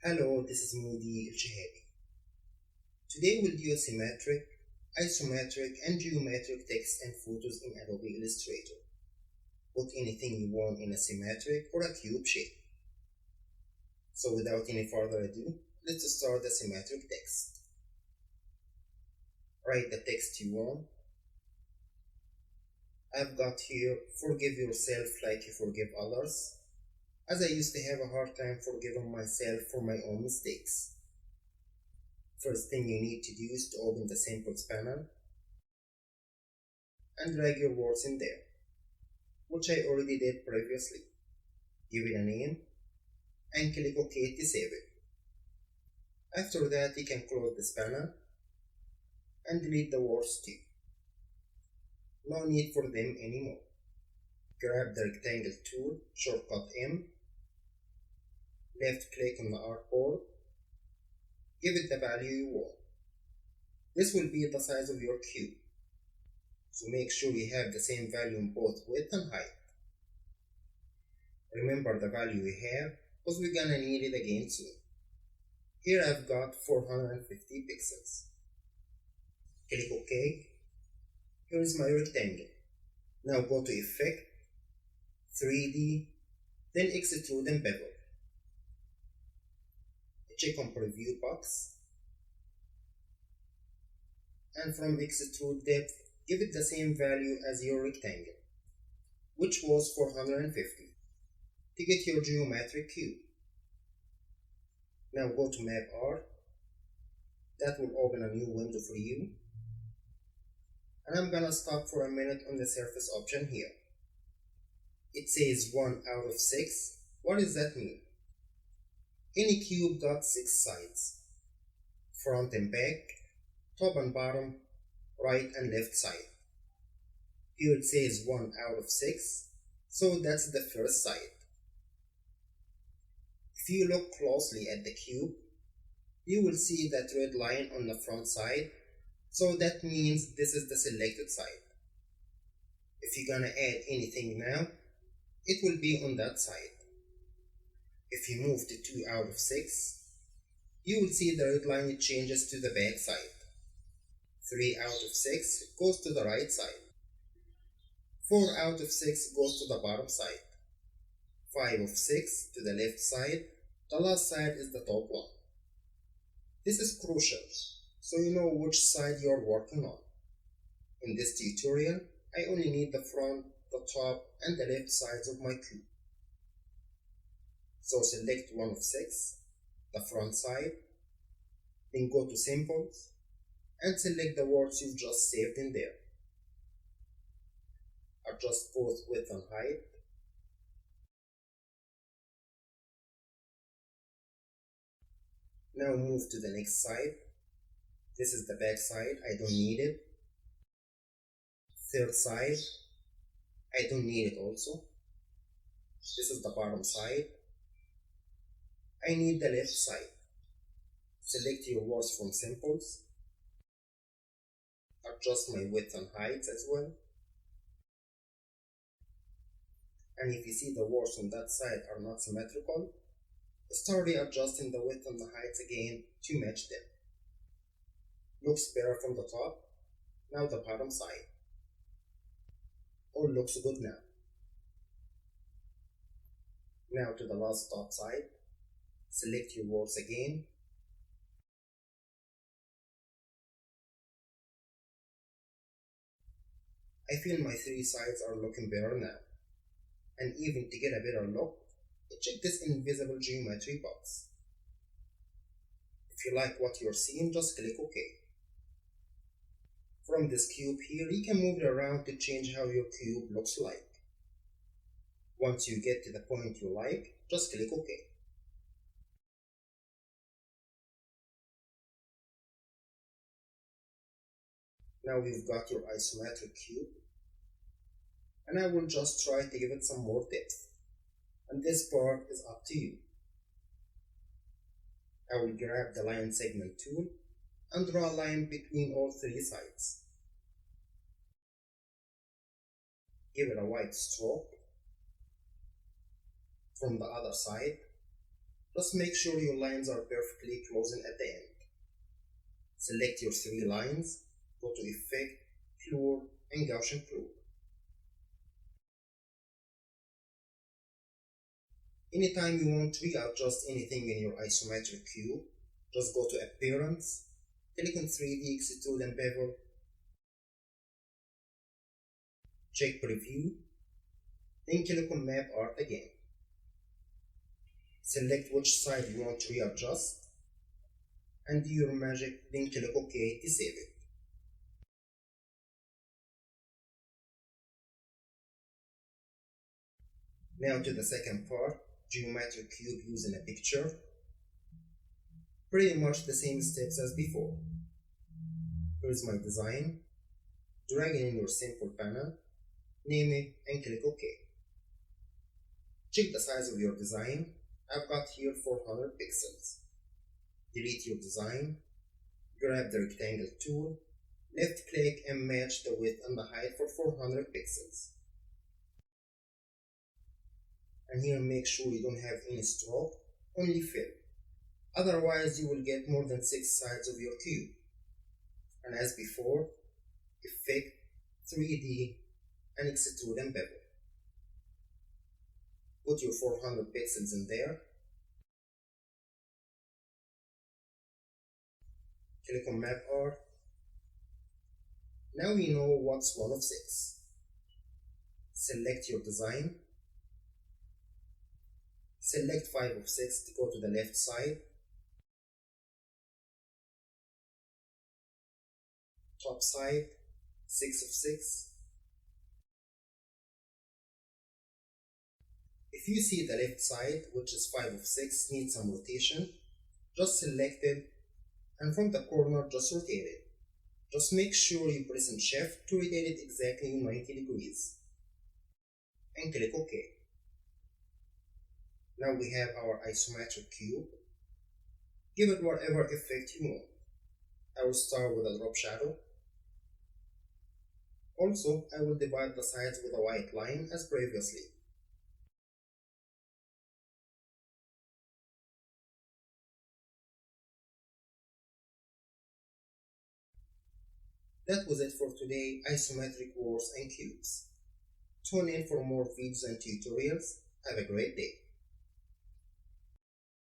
Hello, this is muhammed.alshehaby. Today we'll do symmetric, isometric, and geometric text and photos in Adobe Illustrator. Put anything you want in a symmetric or a cube shape. So without any further ado, let's start the symmetric text. Write the text you want. I've got here, forgive yourself like you forgive others, as I used to have a hard time forgiving myself for my own mistakes. First thing you need to do is to open the samples panel and drag your words in there, which I already did previously. Give it a name and click OK to save it. After that, you can close this panel and delete the words too. No need for them anymore. Grab the rectangle tool, shortcut M, left click on the artboard, give it the value you want. This will be the size of your cube, so make sure you have the same value in both width and height. Remember the value we have, because we're gonna need it again soon. Here I've got 450 pixels. Click OK. Here is my rectangle. Now go to Effect, 3D, then Extrude and Bevel. Check on Preview box, and from Extrude Depth, give it the same value as your rectangle, which was 450, to get your geometric cube. Now go to Map Art. That will open a new window for you. And I'm gonna stop for a minute on the surface option here. It says 1 out of 6. What does that mean? Any cube got 6 sides, front and back, top and bottom, right and left side. Here it says 1 out of 6, so that's the first side. If you look closely at the cube, you will see that red line on the front side, so that means this is the selected side. If you're gonna add anything now, it will be on that side. If you move to 2 out of 6, you will see the red line changes to the back side. 3 out of 6 goes to the right side. 4 out of 6 goes to the bottom side. 5 of 6 to the left side. The last side is the top one. This is crucial, so you know which side you are working on. In this tutorial, I only need the front, the top, and the left sides of my cube. So select 1 of 6, the front side, then go to Samples, and select the words you've just saved in there. Adjust both width and height. Now move to the next side. This is the back side, I don't need it. Third side, I don't need it also. This is the bottom side. I need the left side. Select your words from Samples. Adjust my width and height as well. And if you see the words on that side are not symmetrical, start readjusting the width and the heights again to match them. Looks better from the top. Now the bottom side. All looks good now. Now to the last top side. Select your words again. I feel my 3 sides are looking better now. And even to get a better look, check this invisible geometry box. If you like what you're seeing, just click OK. From this cube here, you can move it around to change how your cube looks like. Once you get to the point you like, just click OK. Now we've got your isometric cube, and I will just try to give it some more depth, and this part is up to you. I will grab the line segment tool and draw a line between all 3 sides. Give it a white stroke. From the other side, Just make sure your lines are perfectly closing at the end. Select your 3 lines, go to Effect, Blur, and Gaussian Blur. Anytime you want to readjust anything in your isometric cube, just go to Appearance, click on 3D Extrude and Bevel, check Preview, then click on Map Art again. Select which side you want to readjust, and do your magic, then click OK to save it. Now to the second part, geometric cube using a picture. Pretty much the same steps as before. Here's my design. Drag it in your simple panel, name it, and click OK. Check the size of your design. I've got here 400 pixels. Delete your design. Grab the rectangle tool, left click and match the width and the height for 400 pixels. And here make sure you don't have any stroke, only fill. Otherwise you will get more than 6 sides of your cube. And as before, Effect, 3D, and Extrude and Bevel. Put your 400 pixels in there. Click on Map Art. Now we know what's 1 of 6. Select your design. Select 5 of 6 to go to the left side. Top side, 6 of 6. If you see the left side, which is 5 of 6, needs some rotation, just select it, and from the corner just rotate it. Just make sure you press on Shift to rotate it exactly 90 degrees. And click OK. Now we have our isometric cube. Give it whatever effect you want. I will start with a drop shadow. Also, I will divide the sides with a white line as previously. That was it for today, isometric walls and cubes. Tune in for more videos and tutorials. Have a great day.